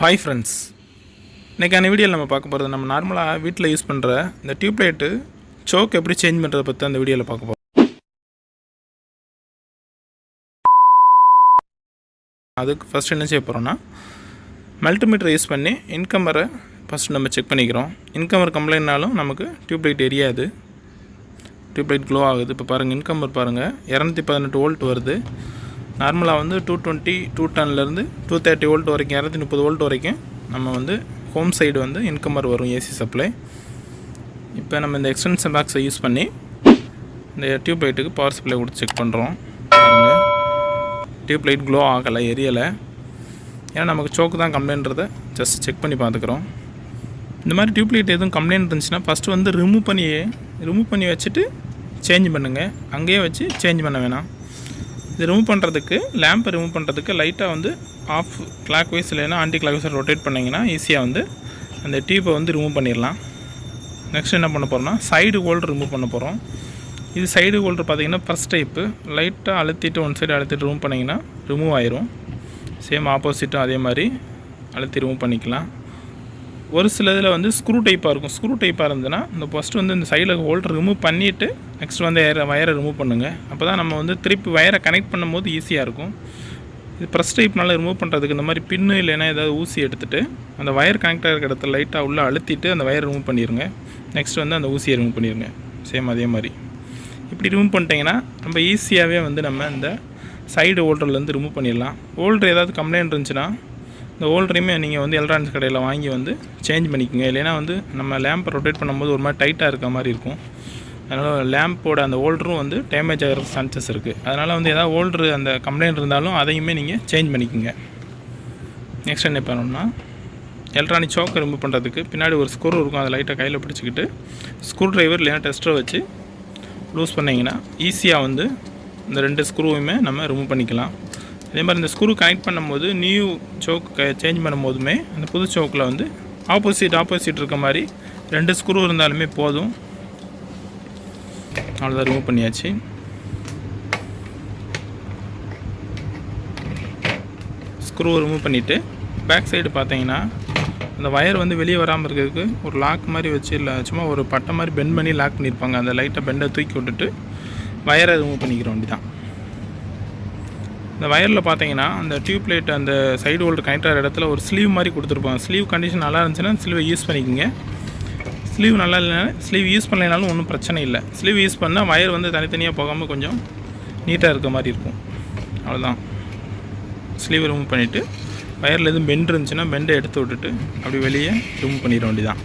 Hi friends, இன்றைக்கான வீடியோவில் நம்ம பார்க்க போகிறது நம்ம நார்மலாக வீட்டில் யூஸ் பண்ணுற இந்த டியூப்லைட்டு சோக் எப்படி சேஞ்ச் பண்ணுறதை பற்றி அந்த வீடியோவில் பார்க்க போகிறோம். அதுக்கு ஃபஸ்ட் என்ன செய்ய போகிறோன்னா, மல்டிமீட்டர் யூஸ் பண்ணி இன்கமரை ஃபஸ்ட்டு நம்ம செக் பண்ணிக்கிறோம். இன்கமர் கம்ப்ளைண்ட்னாலும் நமக்கு டியூப்லைட் எரியாது, டியூப்லைட் க்ளோ ஆகுது. இப்போ பாருங்கள், இன்கமர் பாருங்கள் 218 வோல்ட் வருது. நார்மலாக வந்து 220 210லேருந்து 230 வோல்ட் வரைக்கும் 230 வோல்ட் வரைக்கும் நம்ம வந்து ஹோம் சைடு வந்து இன்கமர் வரும் ஏசி சப்ளை. இப்போ நம்ம இந்த எக்ஸ்டென்ஷன் பாக்ஸை யூஸ் பண்ணி இந்த டியூப்லைட்டுக்கு பவர் சப்ளை கொடுத்து செக் பண்ணுறோம். டியூப்லைட் க்ளோ ஆகலை, எரியலை. ஏன்னா நமக்கு சோக்கு தான் கம்ப்ளைண்ட்றதை ஜஸ்ட் செக் பண்ணி பார்த்துக்குறோம். இந்த மாதிரி டியூப்லைட் எதுவும் கம்ப்ளைண்ட் இருந்துச்சுன்னா ஃபஸ்ட்டு வந்து ரிமூவ் பண்ணி வச்சுட்டு சேஞ்ச் பண்ணுங்கள். அங்கேயே வச்சு சேஞ்ச் பண்ண வேணாம். இது ரிமூவ் பண்ணுறதுக்கு, லேம்பை ரிமூவ் பண்ணுறதுக்கு லைட்டாக வந்து ஆஃப் கிளாக் வைஸ் இல்லைன்னா ஆன்டி கிளாக் வைஸில் ரொட்டேட் பண்ணிங்கன்னா ஈஸியாக வந்து அந்த டியூப்பை வந்து ரிமூவ் பண்ணிடலாம். நெக்ஸ்ட் என்ன பண்ண போகிறோம்னா, சைடு ஹோல்டர் ரிமூவ் பண்ண போகிறோம். இது சைடு ஹோல்டர் பார்த்திங்கன்னா ஃபர்ஸ்ட் டைப்பு. லைட்டாக அழுத்திட்டு ஒன் சைடு அழுத்திட்டு ரிமூவ் பண்ணிங்கன்னா ரிமூவ் ஆயிரும். சேம் ஆப்போசிட்டும் அதே மாதிரி அழுத்தி ரிமூவ் பண்ணிக்கலாம். ஒரு சில இதில் வந்து ஸ்க்ரூ டைப்பாக இருக்கும். ஸ்க்ரூ டைப்பாக இருந்ததுன்னா இந்த ஃபஸ்ட்டு வந்து இந்த சைடில் ஹோல்டர் ரிமூவ் பண்ணிவிட்டு நெக்ஸ்ட் வந்து வயரை ரிமூவ் பண்ணுங்கள். அப்போ தான் நம்ம வந்து திருப்பி வயரை கனெக்ட் பண்ணும்போது ஈஸியாக இருக்கும். இது ப்ரெஸ் டைப்னால ரிமூவ் பண்ணுறதுக்கு இந்த மாதிரி பின்னு இல்லைன்னா ஏதாவது ஊசி எடுத்துகிட்டு அந்த வயர் கனெக்ட் ஆகிற இடத்துல லைட்டாக உள்ளே அழுத்திட்டு அந்த வயர் ரிமூவ் பண்ணிடுங்க. நெக்ஸ்ட் வந்து அந்த ஊசியை ரிமூவ் பண்ணிடுங்க. சேம் அதே மாதிரி இப்படி ரிமூவ் பண்ணிட்டீங்கன்னா நம்ம ஈஸியாகவே வந்து நம்ம இந்த சைடு ஹோல்டர்லேருந்து ரிமூவ் பண்ணிடலாம். ஹோல்டர் ஏதாவது கம்ப்ளைண்ட் இருந்துச்சுன்னா இந்த ஹோல்டரையுமே நீங்கள் வந்து எலக்ட்ரானிக்ஸ் கடையில் வாங்கி வந்து சேஞ்ச் பண்ணிக்கோங்க. இல்லைன்னா வந்து நம்ம லேம்பை ரொட்டேட் பண்ணும்போது ஒரு மாதிரி டைட்டாக இருக்க மாதிரி இருக்கும். அதனால் லேம்போட அந்த ஹோல்டரும் வந்து டேமேஜ் ஆகிற சான்சஸ் இருக்குது. அதனால் வந்து ஏதாவது ஹோல்டரு அந்த கம்ப்ளைண்ட் இருந்தாலும் அதையுமே நீங்கள் சேஞ்ச் பண்ணிக்கோங்க. நெக்ஸ்ட் என்ன பண்ணணும்னா, எலக்ட்ரானிக் சோக்கை ரிமூவ் பண்ணுறதுக்கு பின்னாடி ஒரு ஸ்க்ரூ இருக்கும். அதை லைட்டாக கையில் பிடிச்சிக்கிட்டு ஸ்க்ரூ ட்ரைவர் இல்லைன்னா டெஸ்டரை வச்சு லூஸ் பண்ணிங்கன்னா ஈஸியாக வந்து இந்த 2 ஸ்க்ரூவுமே நம்ம ரிமூவ் பண்ணிக்கலாம். அதே மாதிரி இந்த ஸ்க்ரூ கனெக்ட் பண்ணும்போது நியூ சோக் சேஞ்ச் பண்ணும்போதுமே அந்த புது சோக்கில் வந்து ஆப்போசிட் இருக்க மாதிரி 2 ஸ்க்ரூ இருந்தாலுமே போதும். அவ்வளோதான், ரிமூவ் பண்ணியாச்சு. ஸ்க்ரூ ரிமூவ் பண்ணிவிட்டு பேக் சைடு பார்த்தீங்கன்னா அந்த வயர் வந்து வெளியே வராமல் இருக்கிறதுக்கு ஒரு லாக் மாதிரி வச்சு, இல்லை சும்மா ஒரு பட்டை மாதிரி பெண்ட் பண்ணி லாக் பண்ணியிருப்பாங்க. அந்த லைட்டை பெண்டை தூக்கி விட்டுட்டு வயரை ரிமூவ் பண்ணிக்கிற வேண்டி தான். இந்த வயரில் பார்த்தீங்கன்னா அந்த டியூப்லைட் அந்த சைடு ஹோல்டர் கனெக்ட் ஆகிற இடத்துல ஒரு ஸ்லீவ் மாதிரி கொடுத்துருப்பாங்க. ஸ்லீவ் கண்டிஷன் நல்லா இருந்துச்சுன்னா ஸ்லீவை யூஸ் பண்ணிக்கோங்க. ஸ்லீவ் நல்லா இல்லைன்னா ஸ்லீவ் யூஸ் பண்ணலைனாலும் ஒன்றும் பிரச்சனை இல்லை. ஸ்லீவ் யூஸ் பண்ணால் வயர் வந்து தனித்தனியாக போகாமல் கொஞ்சம் நீட்டாக இருக்க மாதிரி இருக்கும். அவ்வளோதான். ஸ்லீவ் ரிமூவ் பண்ணிவிட்டு வயரில் எதுவும் பெண்ட் இருந்துச்சுன்னா பெண்டை எடுத்து விட்டுட்டு அப்படி வெளியே ரிமூவ் பண்ணிட வேண்டியதான்.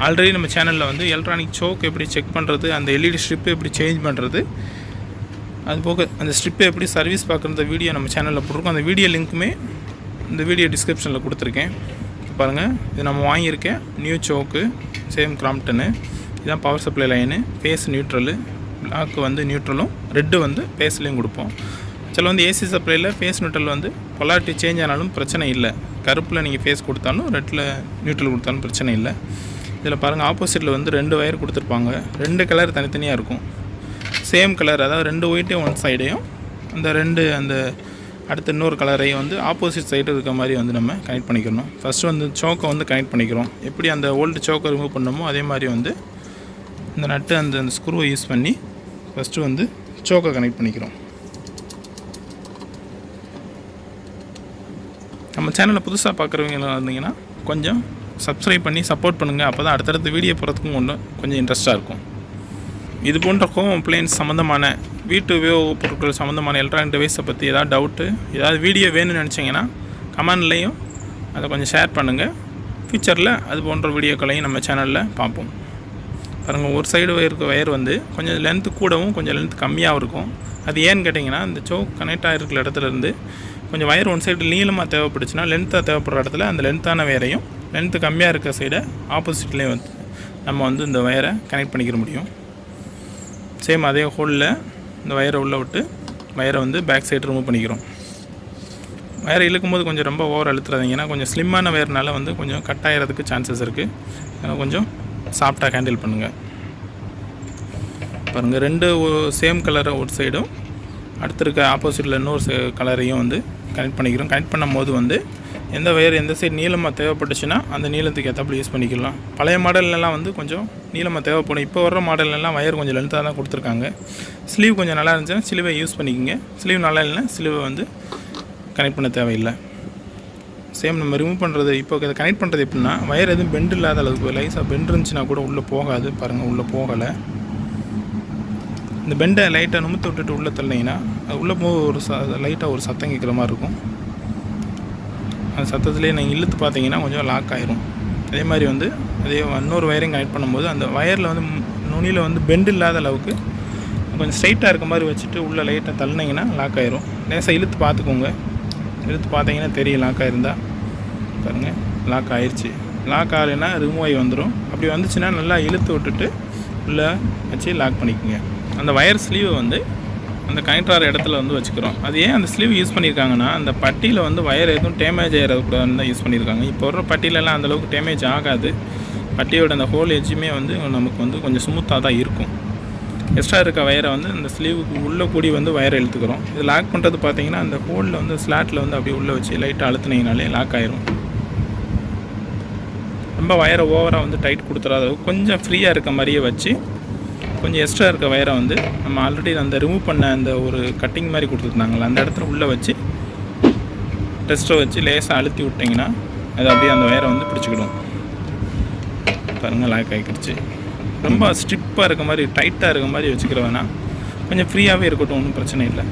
ஆல்ரெடி நம்ம சேனலில் வந்து எலக்ட்ரானிக் சோக் எப்படி செக் பண்ணுறது, அந்த எல்இடி ஸ்ட்ரிப்பு எப்படி சேஞ்ச் பண்ணுறது, அதுபோக அந்த ஸ்ட்ரிப்பை எப்படி சர்வீஸ் பார்க்குற வீடியோ நம்ம சேனலில் போட்டிருக்கோம். அந்த வீடியோ லிங்க்குமே இந்த வீடியோ டிஸ்கிரிப்ஷனில் கொடுத்துருக்கேன். பாருங்கள், இது நம்ம வாங்கியிருக்கேன் நியூ சோக்கு, சேம் கிராம்ப்டனு. இதுதான் power supply line. Phase neutral, black வந்து நியூட்ரலும், ரெட்டு வந்து ஃபேஸ்லேயும் கொடுப்போம். சில வந்து ஏசி சப்ளையில் ஃபேஸ் நியூட்ரல் வந்து பொலாரிட்டி சேஞ்ச் ஆனாலும் பிரச்சனை இல்லை. கருப்பில் நீங்கள் ஃபேஸ் கொடுத்தாலும் ரெட்டில் நியூட்ரல் கொடுத்தாலும் பிரச்சனை இல்லை. இதில் பாருங்கள், ஆப்போசிட்டில் வந்து 2 வயர் கொடுத்துருப்பாங்க. 2 கலர் தனித்தனியாக இருக்கும். சேம் கலர், அதாவது 2 ஒயிட்டையும் ஒன் சைடையும் அந்த அடுத்த இன்னொரு கலரையும் வந்து ஆப்போசிட் சைடு இருக்க மாதிரி வந்து நம்ம கனெக்ட் பண்ணிக்கணும். ஃபஸ்ட்டு வந்து சோக்கை வந்து கனெக்ட் பண்ணிக்கிறோம். எப்படி அந்த ஓல்டு சோக்கை ரிமூவ் பண்ணமோ அதே மாதிரி வந்து இந்த நட்டு அந்த ஸ்க்ரூவை யூஸ் பண்ணி ஃபஸ்ட்டு வந்து சோக்கை கனெக்ட் பண்ணிக்கிறோம். நம்ம சேனலில் புதுசாக பார்க்குறவங்க இருந்தீங்கன்னா கொஞ்சம் சப்ஸ்கிரைப் பண்ணி சப்போர்ட் பண்ணுங்கள். அப்போ தான் அடுத்தடுத்த வீடியோ போகிறதுக்கும் கொஞ்சம் இன்ட்ரெஸ்ட்டாக இருக்கும். இது போன்ற ஹோம் அப்ளையன்ஸ் சம்மந்தமான வீட்டு உபயோகப் பொருட்கள் சம்மந்தமான எலக்ட்ரானிக் டிவைஸை பற்றி ஏதாவது டவுட்டு, ஏதாவது வீடியோ வேணும்னு நினச்சிங்கன்னா கமெண்ட்லேயும் அதை கொஞ்சம் ஷேர் பண்ணுங்கள். ஃபியூச்சரில் அது போன்ற வீடியோக்களையும் நம்ம சேனலில் பார்ப்போம். பாருங்கள், ஒரு சைடு வயர் வந்து கொஞ்சம் லென்த்து கூடவும் கொஞ்சம் லென்த் கம்மியாகவும் இருக்கும். அது ஏன்னு கேட்டிங்கன்னா, இந்த சோக் கனெக்ட் ஆகிருக்கிற இடத்துலேருந்து கொஞ்சம் வயர் ஒன் சைடு நீளமாக தேவைப்பட்டுச்சுன்னா லென்த்தாக தேவைப்படுற இடத்துல அந்த லென்த்தான வயரையும் லென்த்து கம்மியாக இருக்க சைடை ஆப்போசிட்லேயும் வந்து நம்ம வந்து இந்த வயரை கனெக்ட் பண்ணிக்கிற முடியும். சேம் அதே ஹோலில் இந்த வயரை உள்ளே விட்டு வயரை வந்து பேக் சைடு ரிமூவ் பண்ணிக்கிறோம். வயரை இழுக்கும்போது கொஞ்சம் ரொம்ப ஓவர் அழுத்துறாதீங்கன்னா கொஞ்சம் ஸ்லிம்மான வயர்னால வந்து கொஞ்சம் கட் ஆகிறதுக்கு சான்சஸ் இருக்குது. அதனால் கொஞ்சம் சாஃப்டாக ஹேண்டில் பண்ணுங்கள். பாருங்கள், 2 சேம் கலரை ஒரு சைடும் அடுத்து இருக்க ஆப்போசிட்டில் இன்னொரு கலரையும் வந்து கனெக்ட் பண்ணிக்கிறோம். கனெக்ட் பண்ணும்போது வந்து எந்த வயர் எந்த சைடு நீளமாக தேவைப்பட்டுச்சுன்னா அந்த நீளத்துக்கு ஏற்றாப்புல யூஸ் பண்ணிக்கலாம். பழைய மாடல்லாம் வந்து கொஞ்சம் நீளமாக தேவைப்படும். இப்போ வர்ற மாடல்லாம் வயர் கொஞ்சம் லென்த்தாக தான் கொடுத்துருக்காங்க. ஸ்லீவ் கொஞ்சம் நல்லா இருந்துச்சுன்னா ஸ்லீவை யூஸ் பண்ணிக்கோங்க. ஸ்லீவ் நல்லா இல்லைன்னா ஸ்லீவை வந்து கனெக்ட் பண்ண தேவையில்லை. சேம் நம்ம ரிமூவ் பண்ணுறது இப்போ இதை கனெக்ட் பண்ணுறது எப்படின்னா, வயர் எதுவும் பெண்ட் இல்லாத அளவுக்கு லைஸாக பெண்ட் இருந்துச்சுன்னா கூட உள்ளே போகாது. பாருங்கள், உள்ளே போகலை. இந்த பெண்டை லைட்டாக நுமுத்து விட்டுட்டு உள்ளே தள்ளிங்கன்னா அது உள்ளே போக ஒரு லைட்டாக ஒரு சத்தம் கேட்குற மாதிரி இருக்கும். அந்த சத்தத்துலேயே நீங்கள் இழுத்து பார்த்தீங்கன்னா கொஞ்சம் லாக் ஆயிரும். அதே மாதிரி வந்து அதே இன்னொரு வயரையும் கனெக்ட் பண்ணும்போது அந்த வயரில் வந்து நுனியில் வந்து பெண்ட் இல்லாத அளவுக்கு கொஞ்சம் ஸ்ட்ரைட்டாக இருக்க மாதிரி வச்சுட்டு உள்ளே லைட்டாக தள்ளினீங்கன்னா லாக் ஆயிரும். லேசாக இழுத்து பார்த்துக்கோங்க. இழுத்து பார்த்தீங்கன்னா தெரியும் லாக் ஆகிருந்தா. பாருங்கள், லாக் ஆயிடுச்சு. லாக் ஆகலைன்னா ரிமூவ் ஆகி வந்துடும். அப்படி வந்துச்சுன்னா நல்லா இழுத்து விட்டுட்டு உள்ளே வச்சு லாக் பண்ணிக்கோங்க. அந்த வயர் ஸ்லீவை வந்து அந்த கனெக்ட் ஆகிற இடத்துல வந்து வச்சுக்கிறோம். அது ஏன் அந்த ஸ்லீவ் யூஸ் பண்ணியிருக்காங்கன்னா, அந்த பட்டியில் வந்து வயர் எதுவும் டேமேஜ் ஆகிடக்கூடாதுன்னு தான் யூஸ் பண்ணியிருக்காங்க. இப்போ வர பட்டியிலலாம் அந்தளவுக்கு டேமேஜ் ஆகாது. பட்டியோட அந்த ஹோல் எஜ்ஜுமே வந்து நமக்கு வந்து கொஞ்சம் ஸ்மூத்தாக தான் இருக்கும். எக்ஸ்ட்ரா இருக்க வயரை வந்து அந்த ஸ்லீவுக்கு உள்ளே கூடி வந்து வயரை இழுத்துக்கிறோம். இது லாக் பண்ணுறது பார்த்தீங்கன்னா அந்த ஹோலில் வந்து ஸ்லாட்டில் வந்து அப்படியே உள்ளே வச்சு லைட்டாக அழுத்தினீங்கனாலே லாக் ஆயிரும். ரொம்ப வயரை ஓவராக வந்து டைட் கொடுத்துறாத கொஞ்சம் ஃப்ரீயாக இருக்க மாதிரியே வச்சு கொஞ்சம் எக்ஸ்ட்ரா இருக்க வயரை வந்து நம்ம ஆல்ரெடி அந்த ரிமூவ் பண்ண அந்த ஒரு கட்டிங் மாதிரி கொடுத்துருந்தாங்களே அந்த இடத்துல உள்ளே வச்சு டெஸ்ட்டை வச்சு லேசாக அழுத்தி விட்டிங்கன்னா அது அப்படியே அந்த வயரை வந்து பிடிச்சிக்கிடும். பாருங்கள், லாக் ஆகிக்கிடுச்சு. ரொம்ப ஸ்ட்ரிப்பாக இருக்க மாதிரி டைட்டாக இருக்க மாதிரி வச்சுக்கிற வேணாம். கொஞ்சம் ஃப்ரீயாகவே இருக்கட்டும், ஒன்றும் பிரச்சனை இல்லை.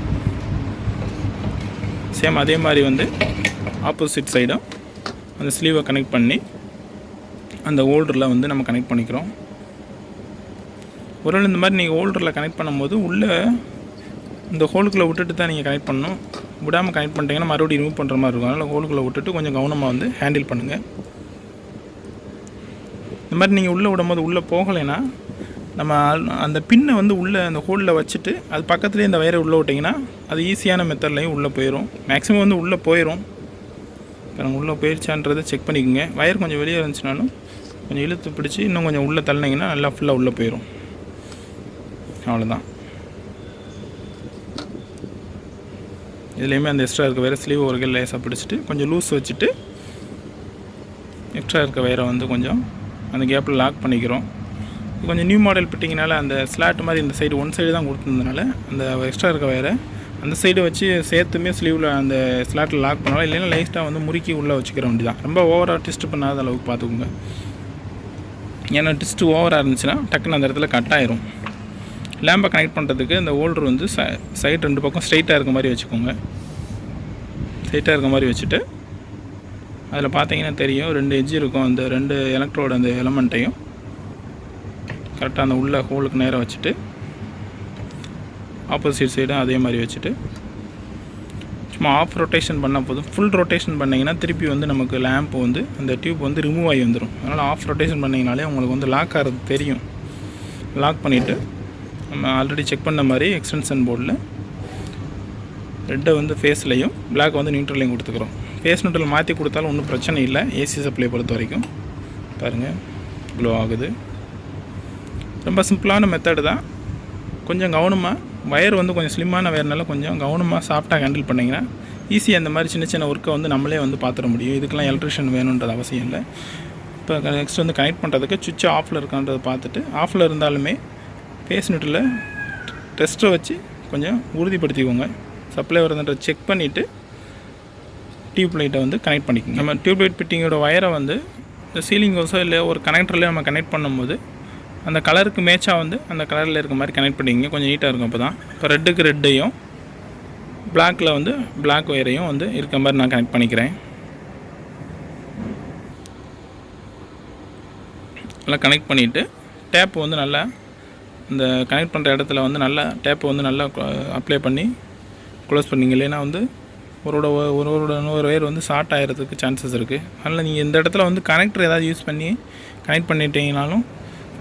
சேம் அதே மாதிரி வந்து ஆப்போசிட் சைடும் அந்த ஸ்லீவை கனெக்ட் பண்ணி அந்த ஹோல்டரில் வந்து நம்ம கனெக்ட் பண்ணிக்கிறோம். ஒருவேளை இந்த மாதிரி நீங்கள் ஹோல்டரில் கனெக்ட் பண்ணும்போது உள்ளே இந்த ஹோலுக்குள்ளே விட்டுட்டு தான் நீங்கள் கனெக்ட் பண்ணணும். விடாமல் கனெக்ட் பண்ணிட்டீங்கன்னா மறுபடியும் ரிமூவ் பண்ணுற மாதிரி இருக்கும். அதனால் ஹோலுக்குள்ளே விட்டுட்டு கொஞ்சம் கவனமாக வந்து ஹேண்டில் பண்ணுங்கள். இந்த மாதிரி நீங்கள் உள்ளே விடும்போது உள்ளே போகலைன்னா நம்ம அந்த பின்னை வந்து உள்ளே அந்த ஹோலில் வச்சுட்டு அது பக்கத்துலேயே இந்த வயரை உள்ளே விட்டிங்கன்னா அது ஈஸியான மெத்தட்லையும் உள்ளே போயிடும். மேக்ஸிமம் வந்து உள்ளே போயிடும். இப்போ நாங்கள் உள்ளே போயிடுச்சான்றதை செக் பண்ணிக்கோங்க. வயர் கொஞ்சம் வெளியே இருந்துச்சுனாலும் கொஞ்சம் இழுத்து பிடிச்சி இன்னும் கொஞ்சம் உள்ளே தள்ளினீங்கன்னா நல்லா ஃபுல்லாக உள்ளே போயிடும். அவ்வளோதான். இதுலேயுமே அந்த எக்ஸ்ட்ரா இருக்க வயரை ஸ்லீவ் ஒரு கையில் லேசாக பிடிச்சிட்டு கொஞ்சம் லூஸ் வச்சுட்டு எக்ஸ்ட்ரா இருக்க வயரை வந்து கொஞ்சம் அந்த கேப்பில் லாக் பண்ணிக்கிறோம். கொஞ்சம் நியூ மாடல் பிட்டிங்கனால அந்த ஸ்லாட் மாதிரி இந்த சைடு ஒன் சைடு தான் கொடுத்துருந்தனால அந்த எக்ஸ்ட்ரா இருக்க வயரை அந்த சைடு வச்சு சேர்த்துமே ஸ்லீவில் அந்த ஸ்லாட்டில் லாக் பண்ணலாம். இல்லைன்னா லைட்டாக வந்து முறுக்கி உள்ளே வச்சுக்கிற வேண்டி தான். ரொம்ப ஓவராக ட்விஸ்ட் பண்ணாத அளவுக்கு பார்த்துக்கோங்க. ஏன்னா ட்விஸ்ட்டு ஓவராக இருந்துச்சுன்னா டக்குன்னு அந்த இடத்துல கட் ஆயிரும். லேம்பை கனெக்ட் பண்ணுறதுக்கு இந்த ஹோல்டர் வந்து சைடு ரெண்டு பக்கம் ஸ்ட்ரைட்டாக இருக்க மாதிரி வச்சுக்கோங்க. ஸ்ட்ரைட்டாக இருக்க மாதிரி வச்சுட்டு அதில் பார்த்தீங்கன்னா தெரியும் 2 எட்ஜ் இருக்கும். அந்த 2 எலக்ட்ரோட அந்த எலமெண்ட்டையும் கரெக்டாக அந்த உள்ள ஹோலுக்கு நேராக வச்சுட்டு ஆப்போசிட் சைடும் அதே மாதிரி வச்சுட்டு சும்மா ஆஃப் ரொட்டேஷன் பண்ணால் போதும். ஃபுல் ரொட்டேஷன் பண்ணிங்கன்னா திருப்பி வந்து நமக்கு லேம்ப் வந்து அந்த டியூப் வந்து ரிமூவ் ஆகி வந்துடும். அதனால் ஆஃப் ரொட்டேஷன் பண்ணிங்கனாலே உங்களுக்கு வந்து லாக் ஆகிறது தெரியும். லாக் பண்ணிவிட்டு நம்ம ஆல்ரெடி செக் பண்ண மாதிரி எக்ஸ்டென்ஷன் போர்டில் ரெட்டை வந்து ஃபேஸ்லையும் பிளாக் வந்து நியூட்ரலையும் கொடுத்துக்கிறோம். ஃபேஸ் நியூட்ரல் மாற்றி கொடுத்தாலும் ஒன்றும் பிரச்சனை இல்லை. ஏசி சப்ளை பொறுத்த வரைக்கும் பாருங்கள் க்ளோ ஆகுது. ரொம்ப சிம்பிளான மெத்தடு தான். கொஞ்சம் கவனமாக வயர் வந்து கொஞ்சம் ஸ்லிம்மான வயர்னால கொஞ்சம் கவனமாக சாஃப்டாக ஹேண்டில் பண்ணிங்கன்னா ஈஸியாக அந்த மாதிரி சின்ன சின்ன ஒர்க்கை வந்து நம்மளே வந்து பார்த்துட முடியும். இதுக்கெல்லாம் எலக்ட்ரிஷியன் வேணுன்றது அவசியம் இல்லை. இப்போ நெக்ஸ்ட் வந்து கனெக்ட் பண்ணுறதுக்கு சுவிட்ச் ஆஃபில் இருக்கான்றதை பார்த்துட்டு ஆஃபில் இருந்தாலுமே ஃபேஸ் நியூட்ரலில் டெஸ்ட்டை வச்சு கொஞ்சம் உறுதிப்படுத்திக்கோங்க. சப்ளை வருதுன்ற செக் பண்ணிவிட்டு டியூப் லைட்டை வந்து கனெக்ட் பண்ணிக்கோங்க. நம்ம டியூப் லைட் ஃபிட்டிங்கோட வயரை வந்து இந்த சீலிங் ஹோஸோ இல்லை ஒரு கனெக்டர்லேயே நம்ம கனெக்ட் பண்ணும்போது அந்த கலருக்கு மேட்சாக வந்து அந்த கலரில் இருக்க மாதிரி கனெக்ட் பண்ணிக்கிங்க. கொஞ்சம் நீட்டாக இருக்கும். அப்போ தான் இப்போ ரெட்டுக்கு ரெட்டையும் பிளாக்கில் வந்து பிளாக் ஒயரையும் வந்து இருக்க மாதிரி நான் கனெக்ட் பண்ணிக்கிறேன். நல்லா கனெக்ட் பண்ணிவிட்டு டேப் வந்து நல்லா இந்த கனெக்ட் பண்ணுற இடத்துல வந்து நல்லா டேப்பை வந்து நல்லா அப்ளை பண்ணி க்ளோஸ் பண்ணிங்க. இல்லைன்னா வந்து ஒரு ஒயர் வந்து ஷார்ட் ஆகிறதுக்கு சான்சஸ் இருக்குது. அதனால் நீங்கள் இந்த இடத்துல வந்து கனெக்டர் ஏதாவது யூஸ் பண்ணி கனெக்ட் பண்ணிட்டீங்கனாலும்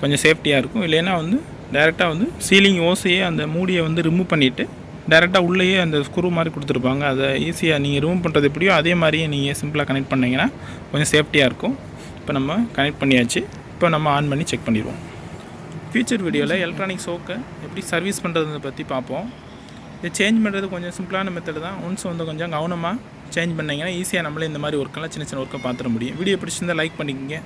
கொஞ்சம் சேஃப்டியாக இருக்கும். இல்லைன்னா வந்து டைரெக்டாக வந்து சீலிங் ஓசையே அந்த மூடியை வந்து ரிமூவ் பண்ணிவிட்டு டைரெக்டாக உள்ளேயே அந்த ஸ்க்ரூ மாதிரி கொடுத்துருப்பாங்க. அதை ஈஸியாக நீங்கள் ரிமூவ் பண்ணுறது எப்படியோ அதே மாதிரியே நீங்கள் சிம்பிளாக கனெக்ட் பண்ணிங்கன்னா கொஞ்சம் சேஃப்டியாக இருக்கும். இப்போ நம்ம கனெக்ட் பண்ணியாச்சு. இப்போ நம்ம ஆன் பண்ணி செக் பண்ணிடுவோம். ஃபியூச்சர் வீடியோவில் எலக்ட்ரானிக் ஷோக்கை எப்படி சர்வீஸ் பண்ணுறதை பற்றி பார்ப்போம். இதை சேஞ்ச் பண்ணுறது கொஞ்சம் சிம்பிளான மெத்தடு தான். ஒன்ஸ் வந்து கொஞ்சம் கவனமாக சேஞ்ச் பண்ணிங்கன்னா ஈஸியாக நம்மளே இந்த மாதிரி ஒர்க்கெல்லாம் சின்ன சின்ன ஒர்க்கை பார்த்துட முடியும். வீடியோ பிடிச்சிருந்தால் லைக் பண்ணிக்கோங்க.